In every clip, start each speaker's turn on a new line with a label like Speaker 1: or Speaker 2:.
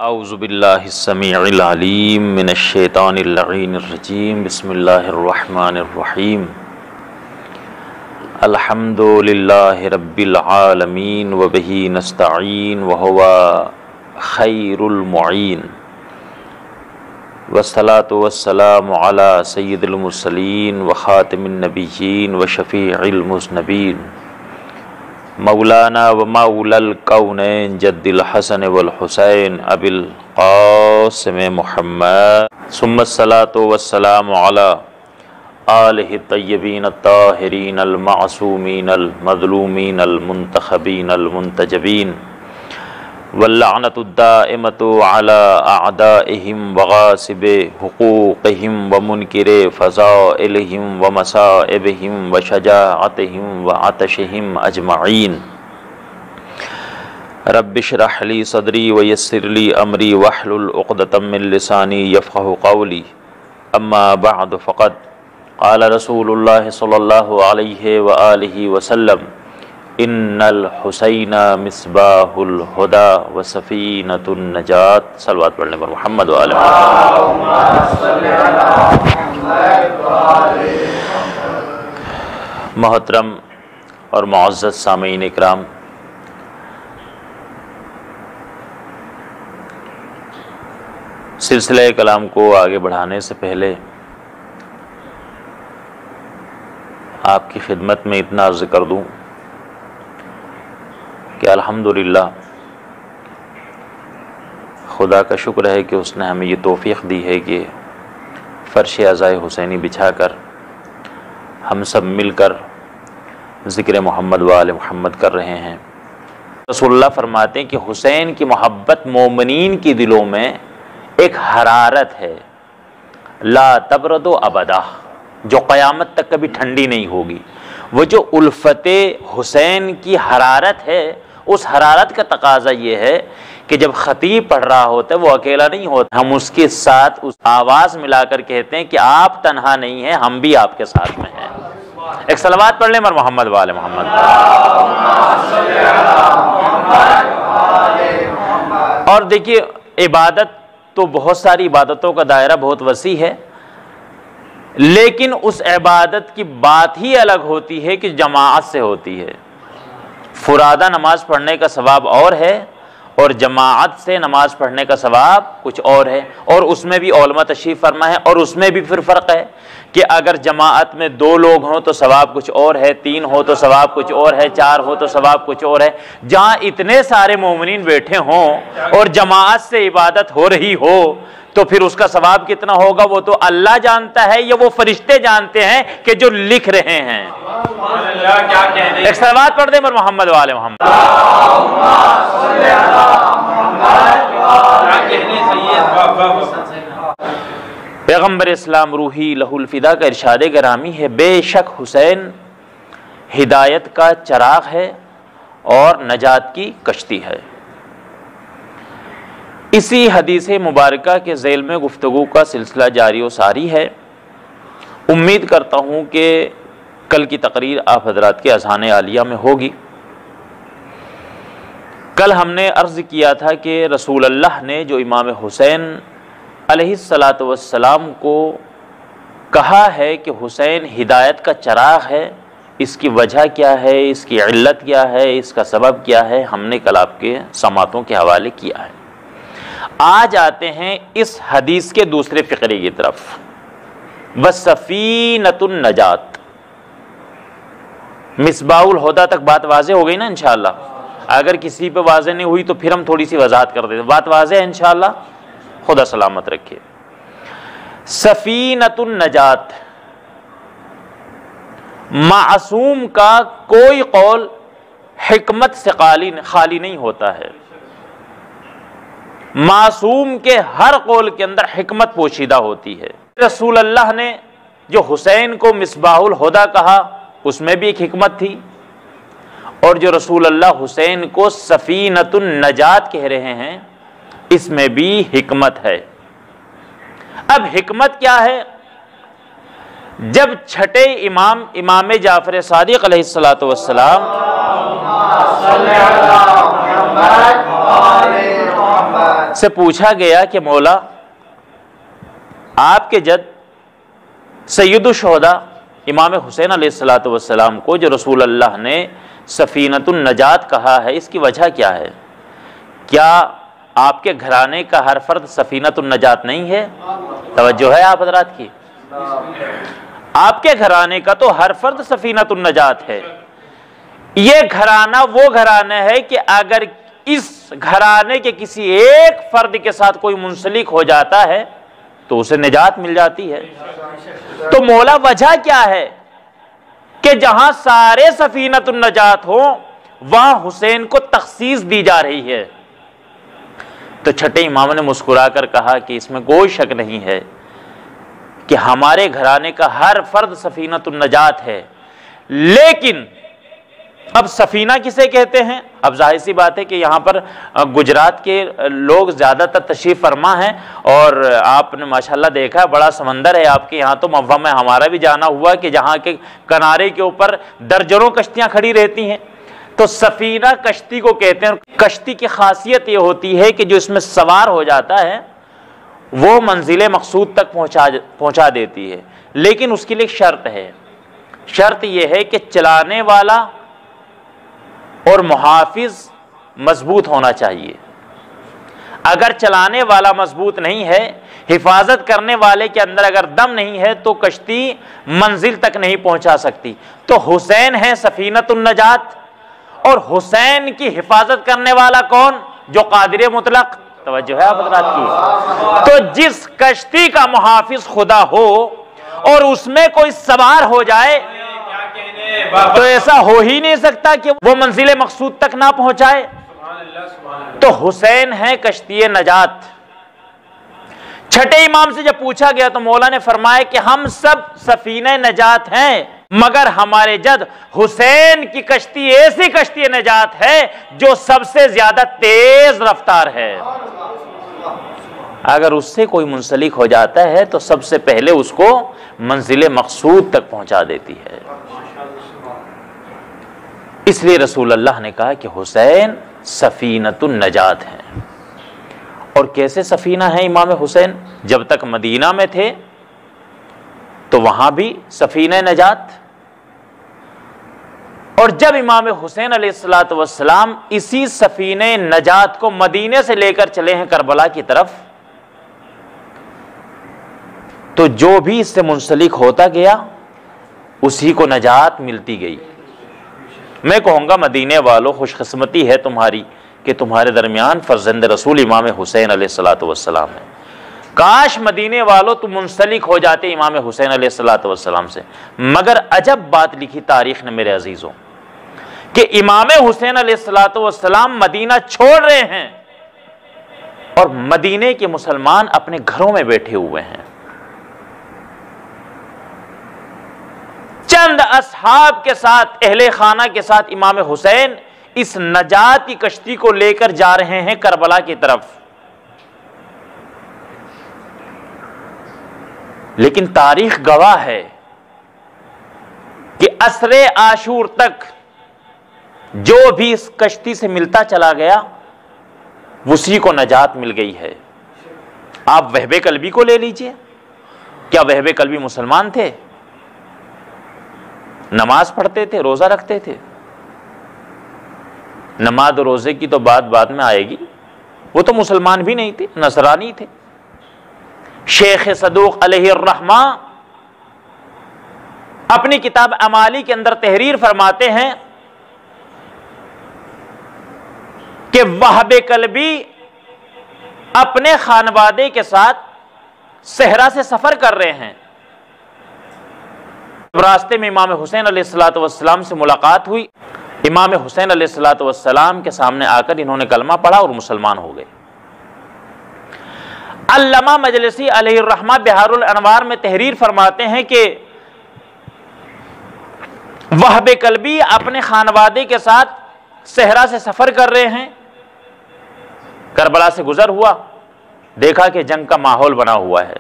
Speaker 1: औज़ुबिल्लाहिस्समीउल अलीम मिनश्शैतानिर्रजीम बिस्मिल्लाहिर्रहमानिर्रहीम अल्हम्दुलिल्लाहि रब्बिल आलमीन व बिही नस्तईन व हुवा खैरुल मुईन वस्सलातु वस्सलामु अला सय्यिदिल मुरसलीन व खातिमिन नबिय्यीन व शफीइल मुज़नबीन मौलाना व मौलल कौनैन जद्दिल हसन वल हुसैन अबिल क़ासिम मुहम्मद सुम्मस्सलातु वस्सलामु अला आलिहि तय्यबीन अत्ताहिरीन अल मासूमीन अल मज़लूमीन अल मुंतखबीन अल मुंतजबीन वल्लअनतु दाइमतु अला अअदाइहिम व गासिबि हुकूक़िहिम व मुनकिरि फ़ज़ाइलिहिम व मसाइबिहिम व शजाअतिहिम व अतशिहिम अजमईन। रब्बि इश्रह ली सदरी व यस्सिर ली अमरी वहलुल उक़दतम मिन लिसानी यफ़क़हू क़ौली। अम्मा बअद फ़क़द क़ाल रसूलुल्लाह सल्लल्लाहु अलैहि व आलिहि वसल्लम इन्नल हुसैना मिस्बाहुल हुदा व सफ़ीनतुन नजात। सल्लल्लाहु पढ़ने पर मोहम्मद व आले मोहम्मद। मोहतरम और मुअज़्ज़ज़ सामीन इकराम, सिलसिले कलाम को आगे बढ़ाने से पहले आपकी खिदमत में इतना अर्ज़ कर दूँ कि अल्हम्दुलिल्लाह खुदा का शुक्र है कि उसने हमें ये तौफ़ीक़ दी है कि फ़र्श अज़ाए हुसैनी बिछाकर हम सब मिलकर ज़िक्र मोहम्मद व आले मोहम्मद कर रहे हैं। रसूलुल्लाह फरमाते हैं कि हुसैन की मोहब्बत मोमिनीन के दिलों में एक हरारत है, ला तबरदो अबदा, जो क़यामत तक कभी ठंडी नहीं होगी। वो जो उल्फ़ते हुसैन की हरारत है, उस हरारत का तकाज़ा ये है कि जब ख़तीब पढ़ रहा होता है वो अकेला नहीं होता, हम उसके साथ उस आवाज़ मिलाकर कहते हैं कि आप तन्हा नहीं हैं, हम भी आपके साथ में हैं। एक सलवात पढ़ लें मर मोहम्मद वाले मोहम्मद। और देखिए, इबादत तो बहुत सारी इबादतों का दायरा बहुत वसी है, लेकिन उस इबादत की बात ही अलग होती है कि जमाअत से होती है। फुरादा नमाज पढ़ने का सवाब और है और जमाअत से नमाज पढ़ने का सवाब कुछ और है। और उसमें भी उलमा तशरीफ़ फरमा है, और उसमें भी फिर फ़र्क है कि अगर जमाअत में 2 लोग हों तो सवाब कुछ और है, 3 हो तो सवाब कुछ और है, 4 हो तो सवाब कुछ और है। जहाँ इतने सारे मोमिनीन बैठे हों और जमाअत से इबादत हो रही हो तो फिर उसका सवाब कितना होगा वो तो अल्लाह जानता है, या वो फरिश्ते जानते हैं कि जो लिख रहे हैं। एक सलवात पढ़ दे पर मोहम्मद वाले मोहम्मद। पैगम्बर इस्लाम रूही लहुल फिदा का इरशाद गिरामी है, बेशक हुसैन हिदायत का चराग है और नजात की कश्ती है। इसी हदीस मुबारका के ज़ैल में गुफ्तगू का सिलसिला जारी व सारी है। उम्मीद करता हूँ कि कल की तकरीर आप हजरात के अज़ान आलिया में होगी। कल हमने अर्ज़ किया था कि रसूल अल्लाह ने जो इमाम हुसैन अलैहिस्सलातु वस्सलाम को कहा है कि हुसैन हिदायत का चराग है, इसकी वजह क्या है, इसकी इल्लत क्या है, इसका सबब क्या है, हमने कल आपके समातों के हवाले किया है। आज आते हैं इस हदीस के दूसरे फ़िक्रे की तरफ। वसफ़ीनतुन नजात, मिसबाहुल हुदा तक बात वाज़े हो गई ना इंशाअल्लाह। अगर किसी पे वाज़े नहीं हुई तो फिर हम थोड़ी सी वजाहत कर देते। बात वाज़े है इंशाअल्लाह, खुदा सलामत रखे। सफ़ीनतुन नजात, मासूम का कोई कौल हिकमत से खाली नहीं होता है। मासूम के हर कौल के अंदर हिकमत पोशीदा होती है। रसूल अल्लाह ने जो हुसैन को मिसबाहुल हुदा कहा उसमें भी एक हिकमत थी, और जो रसूल अल्लाह हुसैन को सफ़ीनतुन नजात कह रहे हैं इसमें भी हिकमत है। अब हिकमत क्या है? जब छठे इमाम जाफ़र सादिक़ अलैहिस्सलातु वस्सलाम से पूछा गया कि मौला, आपके जद सैयदुल शुहदा इमाम हुसैन अलैहिस्सलातु वस्सलाम को जो रसूल अल्लाह ने सफीनतुन नजात कहा है, इसकी वजह क्या है? क्या आपके घराने का हर फर्द सफीनतुन नजात नहीं है? तवज्जो है आप हजरात की? आपके घराने का तो हर फर्द सफीनतुन नजात है। ये घराना वो घराना है कि अगर इस घराने के किसी एक फर्द के साथ कोई मुंसलिक हो जाता है तो उसे निजात मिल जाती है। तो मौला वजह क्या है कि जहां सारे सफीनतुन नजात हो वहां हुसैन को तखसीस दी जा रही है? तो छठे इमाम ने मुस्कुराकर कहा कि इसमें कोई शक नहीं है कि हमारे घराने का हर फर्द सफीनतुन नजात है। लेकिन अब सफीना किसे कहते हैं? अब जाहिर सी बात है कि यहाँ पर गुजरात के लोग ज़्यादातर तशरीफ़ फरमा हैं और आपने माशाल्लाह देखा है बड़ा समंदर है आपके यहाँ। तो मव्वा में हमारा भी जाना हुआ कि जहाँ के किनारे के ऊपर दर्जनों कश्तियाँ खड़ी रहती हैं। तो सफीना कश्ती को कहते हैं। कश्ती की खासियत ये होती है कि जो इसमें सवार हो जाता है वो मंजिल मकसूद तक पहुँचा देती है, लेकिन उसके लिए एक शर्त है। शर्त यह है कि चलाने वाला और मुहाफिज मजबूत होना चाहिए। अगर चलाने वाला मजबूत नहीं है, हिफाजत करने वाले के अंदर अगर दम नहीं है, तो कश्ती मंजिल तक नहीं पहुंचा सकती। तो हुसैन है सफीनतुन नजात, और हुसैन की हिफाजत करने वाला कौन? जो कादिर मुतलक। तवज्जो है आप हज़रात की? तो जिस कश्ती का मुहाफिज खुदा हो और उसमें कोई सवार हो जाए तो ऐसा हो ही नहीं सकता कि वो मंजिल मकसूद तक ना पहुंचाए। तो हुसैन है कश्ती नजात। छठे इमाम से जब पूछा गया तो मौला ने फरमाया कि हम सब सफीने नजात हैं, मगर हमारे जद हुसैन की कश्ती ऐसी कश्ती नजात है जो सबसे ज्यादा तेज रफ्तार है। अगर उससे कोई मुंसलिक हो जाता है तो सबसे पहले उसको मंजिल मकसूद तक पहुंचा देती है। इसलिए रसूल अल्लाह ने कहा कि हुसैन सफीनतुन नजात है। और कैसे सफीना है इमाम हुसैन? जब तक मदीना में थे तो वहां भी सफीना नजात, और जब इमाम हुसैन अलैहिस्सलातु वस्सलाम इसी सफीने नजात को मदीने से लेकर चले हैं करबला की तरफ, तो जो भी इससे मुंसलिक होता गया उसी को नजात मिलती गई। मैं कहूँगा मदीने वालों, खुशकिस्मती है तुम्हारी कि तुम्हारे दरमियान फर्जंद रसूल इमाम हुसैन अलैहिस्सलातु वस्सलाम है। काश मदीने वालों तुम मुंसलिक हो जाते इमाम हुसैन अलैहिस्सलातु वस्सलाम से। मगर अजब बात लिखी तारीख ने मेरे अजीज़ों कि इमाम हुसैन अलैहिस्सलातु वस्सलाम मदीना छोड़ रहे हैं और मदीने के मुसलमान अपने घरों में बैठे हुए हैं। चंद असहाब के साथ, अहले खाना के साथ इमाम हुसैन इस नजात की कश्ती को लेकर जा रहे हैं करबला की तरफ। लेकिन तारीख गवाह है कि असरे आशूर तक जो भी इस कश्ती से मिलता चला गया उसी को नजात मिल गई है। आप वहबे कल्बी को ले लीजिए। क्या वहबे कल्बी मुसलमान थे? नमाज पढ़ते थे, रोजा रखते थे। नमाज और रोजे की तो बात बाद में आएगी। वो तो मुसलमान भी नहीं थे, नसरानी थे। शेख सदूक अलैहिर्रहमा अपनी किताब अमाली के अंदर तहरीर फरमाते हैं कि वहबे कल्बी अपने खानवादे के साथ सहरा से सफर कर रहे हैं। रास्ते में इमाम हुसैन अलैहिस्सलातु वस्सलाम से मुलाकात हुई। इमाम हुसैन अलैहिस्सलातु वस्सलाम के सामने आकर इन्होंने कलमा पढ़ा और मुसलमान हो गए। अल्लामा मजलिसी अलैहिर्रहमा बिहारुल अनवार में तहरीर फरमाते हैं कि वहबे कल्बी अपने खानवादे के साथ सहरा से सफर कर रहे हैं। करबला से गुजर हुआ, देखा कि जंग का माहौल बना हुआ है।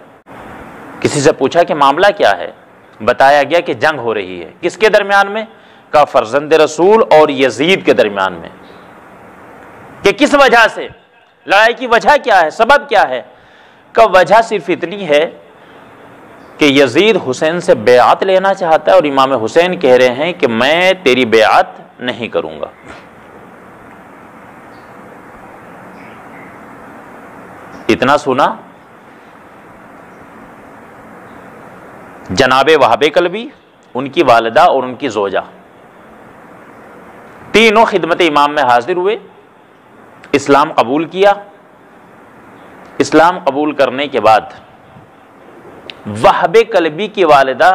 Speaker 1: किसी से पूछा कि मामला क्या है? बताया गया कि जंग हो रही है। किसके दरमियान में? का फर्जंद रसूल और यजीद के दरमियान में। कि किस वजह से? लड़ाई की वजह क्या है, सबब क्या है? का वजह सिर्फ इतनी है कि यजीद हुसैन से बेआत लेना चाहता है और इमाम हुसैन कह रहे हैं कि मैं तेरी बेआत नहीं करूंगा। इतना सुना, जनाबे वहाबे कल्बी, उनकी वालिदा और उनकी जोजा तीनों खिदमत इमाम में हाजिर हुए, इस्लाम कबूल किया। इस्लाम कबूल करने के बाद वहाबे कल्बी की वालिदा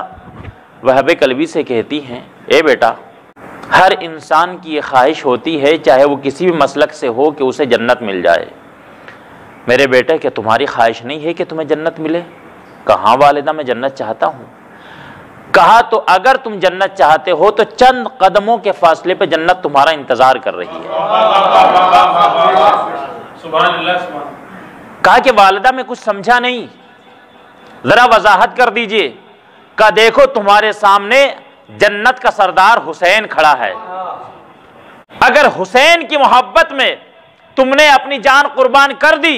Speaker 1: वहाबे कल्बी से कहती हैं, ए बेटा, हर इंसान की ये ख्वाहिश होती है, चाहे वो किसी भी मसलक से हो, कि उसे जन्नत मिल जाए। मेरे बेटे, क्या तुम्हारी ख्वाहिश नहीं है कि तुम्हें जन्नत मिले? कहाँ वालिदा, मैं जन्नत चाहता हूँ। कहा तो अगर तुम जन्नत चाहते हो तो चंद कदमों के फासले पे जन्नत तुम्हारा इंतजार कर रही है। कहा कि वालिदा मैं कुछ समझा नहीं, जरा वजाहत कर दीजिए। कहा देखो तुम्हारे सामने जन्नत का सरदार हुसैन खड़ा है, अगर हुसैन की मोहब्बत में तुमने अपनी जान कुर्बान कर दी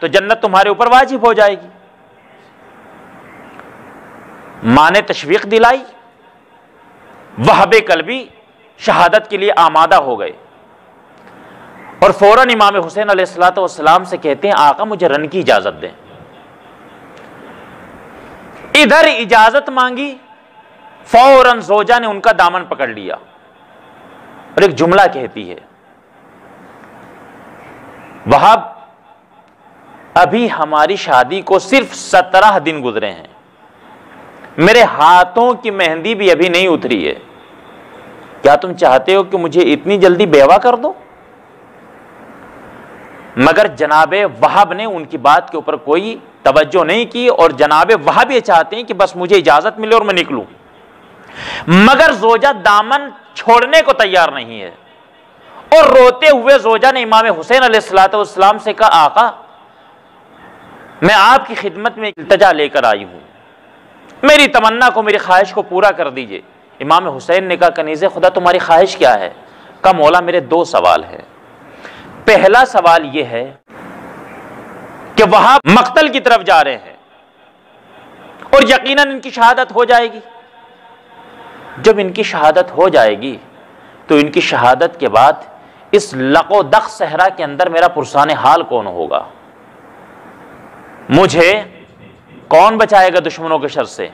Speaker 1: तो जन्नत तुम्हारे ऊपर वाजिब हो जाएगी। मां ने तशवीक दिलाई, वहाबे कल्बी शहादत के लिए आमादा हो गए और फौरन इमाम हुसैन अलैहिस्सलातु वस्सलाम से कहते हैं, आका मुझे रन की इजाजत दें। इधर इजाजत मांगी, फौरन जोजा ने उनका दामन पकड़ लिया और एक जुमला कहती है, वहाब अभी हमारी शादी को सिर्फ 17 दिन गुजरे हैं, मेरे हाथों की मेहंदी भी अभी नहीं उतरी है, क्या तुम चाहते हो कि मुझे इतनी जल्दी बेवा कर दो? मगर जनाबे वहाब ने उनकी बात के ऊपर कोई तवज्जो नहीं की और जनाबे वहाब ये चाहते हैं कि बस मुझे इजाजत मिले और मैं निकलूं। मगर जोजा दामन छोड़ने को तैयार नहीं है और रोते हुए जोजा ने इमाम हुसैन अलैहिस्सलातु वस्सलाम से कहा, आका मैं आपकी खिदमत में इल्तिजा लेकर आई हूं, मेरी तमन्ना को, मेरी ख्वाहिश को पूरा कर दीजिए। इमाम हुसैन ने कहा, कनीज़े खुदा तुम्हारी ख्वाहिश क्या है? कहा मौला मेरे 2 सवाल हैं। पहला सवाल यह है कि वहां मक्तल की तरफ जा रहे हैं और यकीनन इनकी शहादत हो जाएगी। जब इनकी शहादत हो जाएगी तो इनकी शहादत के बाद इस लको दख सहरा के अंदर मेरा पुरसाने हाल कौन होगा? मुझे कौन बचाएगा दुश्मनों के शर से?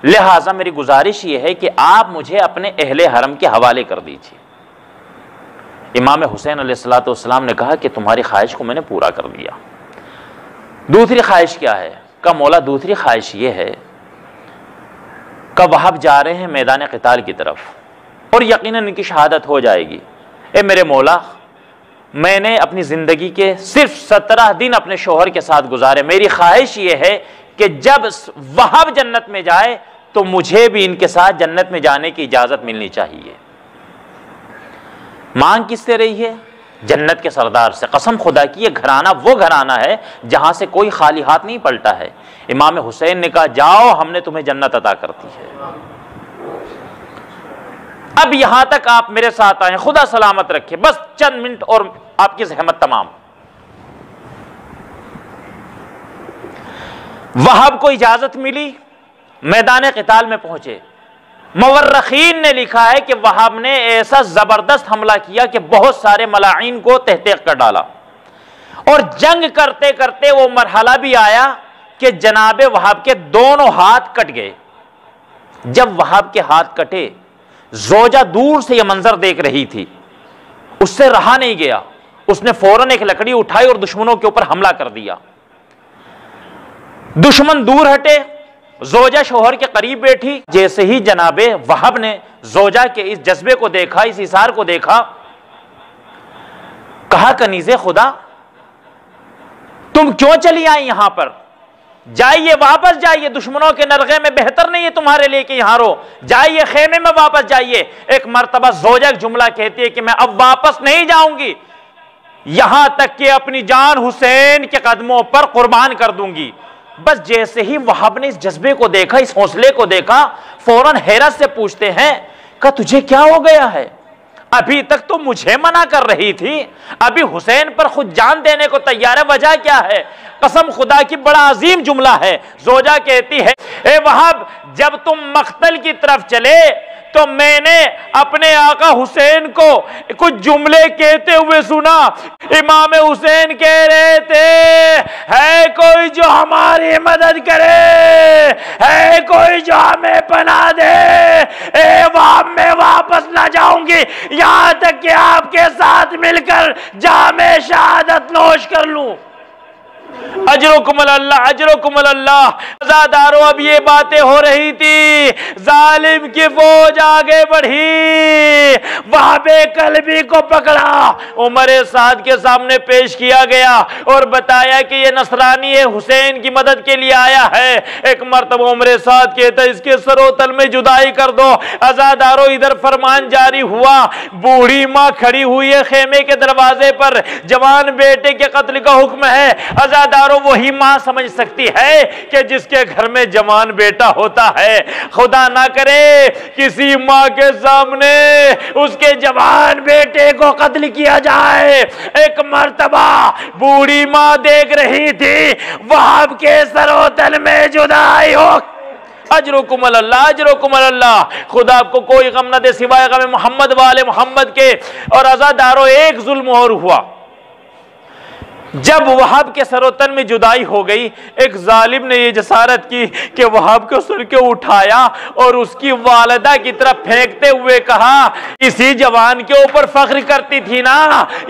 Speaker 1: लिहाजा मेरी गुजारिश यह है कि आप मुझे अपने अहले हरम के हवाले कर दीजिए। इमाम हुसैन अलैहिस्सलातु वस्सलाम ने कहा कि तुम्हारी ख्वाहिश को मैंने पूरा कर दिया। दूसरी ख्वाहिश क्या है? का मौला दूसरी ख्वाहिश यह है का वहाब जा रहे हैं मैदान क़िताल की तरफ और यकीनन इनकी शहादत हो जाएगी। ए मेरे मौला, मैंने अपनी ज़िंदगी के सिर्फ 17 दिन अपने शोहर के साथ गुजारे, मेरी ख्वाहिश ये है कि जब वहाब जन्नत में जाए तो मुझे भी इनके साथ जन्नत में जाने की इजाज़त मिलनी चाहिए। मांग किससे रही है? जन्नत के सरदार से। कसम खुदा की ये घराना वो घराना है जहां से कोई खाली हाथ नहीं पलटा है। इमाम हुसैन ने कहा, जाओ हमने तुम्हें जन्नत अता कर दी है, अब यहां तक आप मेरे साथ आए, खुदा सलामत रखे, बस चंद मिनट और आपकी जहमत तमाम। वहाब को इजाजत मिली, मैदान क़िताल में पहुंचे। मुवर्रिखीन ने लिखा है कि वहाब ने ऐसा जबरदस्त हमला किया कि बहुत सारे मलाइन को तहतीक कर डाला और जंग करते करते वो मरहला भी आया कि जनाबे वहाब के दोनों हाथ कट गए। जब वहाब के हाथ कटे, जोजा दूर से यह मंजर देख रही थी, उससे रहा नहीं गया, उसने फौरन एक लकड़ी उठाई और दुश्मनों के ऊपर हमला कर दिया। दुश्मन दूर हटे, जोजा शोहर के करीब बैठी। जैसे ही जनाबे वहाब ने जोजा के इस जज्बे को देखा, इस इसार को देखा, कहा, कनीज़े खुदा तुम क्यों चली आई यहां पर? जाइए, वापस जाइए, दुश्मनों के नरगे में बेहतर नहीं है तुम्हारे लिए कि यहां रहो, जाइए खेमे में वापस जाइए। एक मर्तबा जोजा एक जुमला कहती है कि मैं अब वापस नहीं जाऊंगी, यहां तक कि अपनी जान हुसैन के कदमों पर कुर्बान कर दूंगी। बस जैसे ही वहाब ने इस जज्बे को देखा, इस हौसले को देखा, फौरन हैरत से पूछते हैं, कहा तुझे क्या हो गया है? अभी तक तो मुझे मना कर रही थी, अभी हुसैन पर खुद जान देने को तैयार है, वजह क्या है? कसम खुदा की बड़ा अजीम जुमला है। जोजा कहती है, ए वहाब, जब तुम मख्तल की तरफ चले तो मैंने अपने आका हुसैन को कुछ जुमले कहते हुए सुना। इमाम हुसैन कह रहे थे, है कोई जो हमारी मदद करे, है कोई जो हमें पनाह दे। ए वहाब, मैं वापस ना जाऊंगी यहां तक कि आपके साथ मिलकर जामे शहादत नोश कर लूं। अजरुकुमुल अल्लाह, अजरुकुमुल अल्लाह। अज़ादारों, अब ये बातें हो रही थी, जालिम की फौज आगे बढ़ी, वहाबे कल्बी को पकड़ा, उमर साद के सामने पेश किया गया और बताया कि ये नसरानी है, हुसैन की मदद के लिए आया है। एक मर्तबा उमर साद कहता, इसके सरोतल में जुदाई कर दो। अज़ादारों, इधर फरमान जारी हुआ, बूढ़ी माँ खड़ी हुई है खेमे के दरवाजे पर, जवान बेटे के कत्ल का हुक्म है। अज़ादारों, वही मां समझ सकती है कि जिसके घर में जवान बेटा होता है। खुदा ना करे किसी मां के सामने उसके जवान बेटे को कत्ल किया जाए। एक मर्तबा बूढ़ी मां देख रही थी, वहाब के सरोतल में जुदाई हो। अजरुकुमुल अल्लाह, अजरुकुमुल अल्लाह। खुदा आपको कोई गम न दे सिवाय गम मोहम्मद वाले मोहम्मद के। और अज़ादारों, एक जुल्म और हुआ। जब वहाब के सरोतन में जुदाई हो गई, एक जालिम ने यह जसारत की कि वहाब को सर के उठाया और उसकी वालिदा की तरफ फेंकते हुए कहा, इसी जवान के ऊपर फख्र करती थी ना,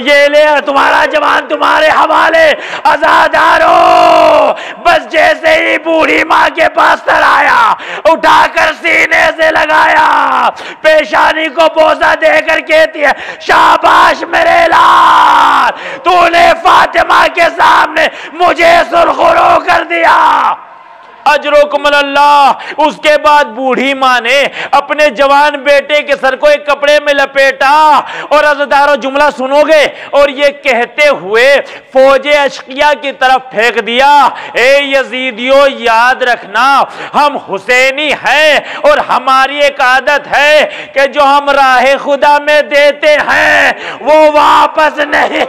Speaker 1: ये ले तुम्हारा जवान तुम्हारे हवाले। अज़ादारों, बस जैसे ही बूढ़ी माँ के पास सर आया, उठाकर सीने से लगाया, पेशानी को बोसा देकर कहती है, शाबाश मेरे लाल, तूने फातिमा के सामने मुझे सुरखुरो कर दिया। अजरुकुमुल अल्लाह। उसके बाद बूढ़ी मां ने अपने जवान बेटे के सर को एक कपड़े में लपेटा और अज़ादारों, जुमला सुनोगे, और ये कहते हुए फौजे अशकिया की तरफ फेंक दिया, ए यजीदियों, याद रखना हम हुसैनी हैं और हमारी एक आदत है कि जो हम राह खुदा में देते हैं वो वापस नहीं।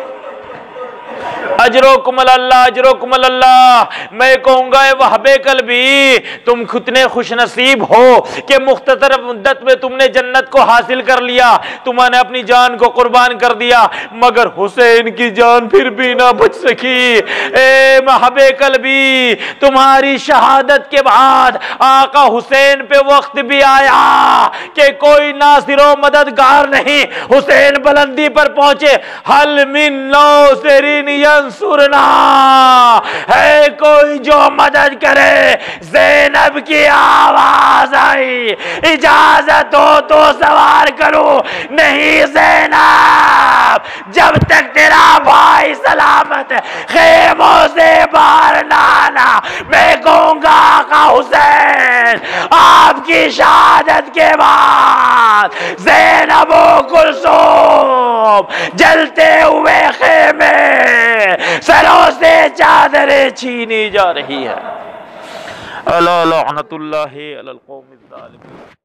Speaker 1: अजरुकुमुल अल्लाह, अजरुकुमुल अल्लाह। मैं कहूंगा वहबे कल्बी, तुम कितने खुशनसीब हो कि मुख्तसर मुद्दत में तुमने जन्नत को हासिल कर लिया, तुमने अपनी जान को कुर्बान कर दिया, मगर हुसैन की जान फिर भी ना बच सकी। ए वहबे कल्बी, तुम्हारी शहादत के बाद आका हुसैन पे वक्त भी आया कि कोई नासिरो मददगार नहीं, हुसैन बुलंदी पर पहुंचे। हल मिन नासिरिन यंसुरना, है कोई जो मदद करे। ज़ैनब की आवाज आई, इजाजत हो तो सवार करो। नहीं ज़ैनब, जब तक तेरा भाई सलामत है खेमों से बाहर ना आना। मैं कहूंगा आका हुसैन, आपकी शहादत के बाद ज़ैनब व कुलसूम जलते हुए खेमे सरों से चादरें छीनी जा रही है। अला लअनतुल्लाहि अलल कौमिज़ ज़ालिमीन।